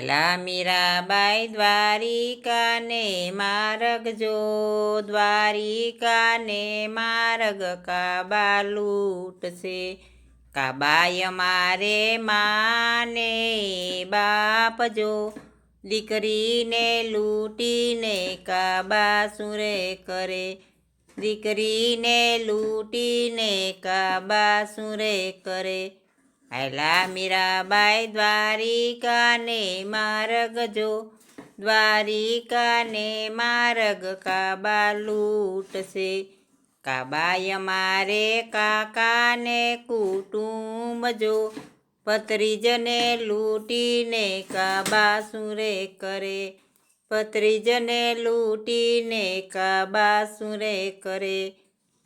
આલા મીરાબાઈ દ્વારિકાને માર્ગ જો, દ્વારિકાને માર્ગ કાબા લૂટશે. કાબાય મારે માને બાપ જો, દીકરીને લૂંટીને કાબા સુરે કરે. દીકરીને લૂંટીને કાબા સુરે કરે. આયલા મીરાબાઈ દ્વારિકાને માર્ગ જો, દ્વારિકાને માર્ગ કાબા લૂટશે. કાબાય મારે કાકાને કુટુંબ જો, ભત્રીજને લૂંટીને કાબા સુરે કરે. ભત્રીજને લૂંટીને કાબા સુરે કરે.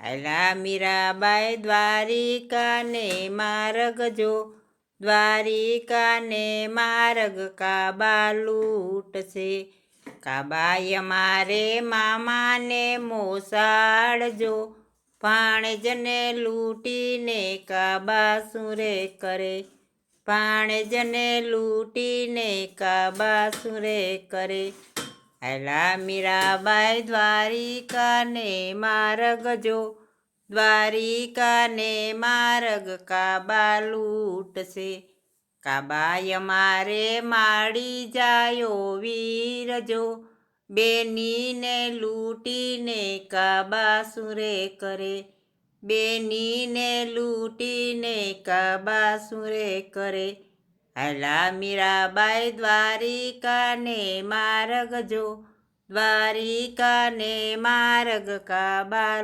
આયલા મીરાબાઈ દ્વારિકાને માર્ગ જો, દ્વારિકાને માર્ગ કાબા લૂટશે. કાબાય મારે મામાને મોસાળજો, ભાણેજને લૂંટીને કાબા સુરે કરે. ભાણેજને લૂંટીને કાબા સુરે કરે. આયલા મીરાબાઈ દ્વારિકાને માર્ગ જો, દ્વારિકાને માર્ગ કાબા લૂટશે. કાબાય મારે માળી જાયો વીર જો, બેનીને લૂંટીને કાબા સુરે કરે. બેનીને લૂંટીને કાબા સુરે કરે. આયલા મીરાબાઈ દ્વારિકાને માર્ગ જો, દ્વારિકાને માર્ગ કાબા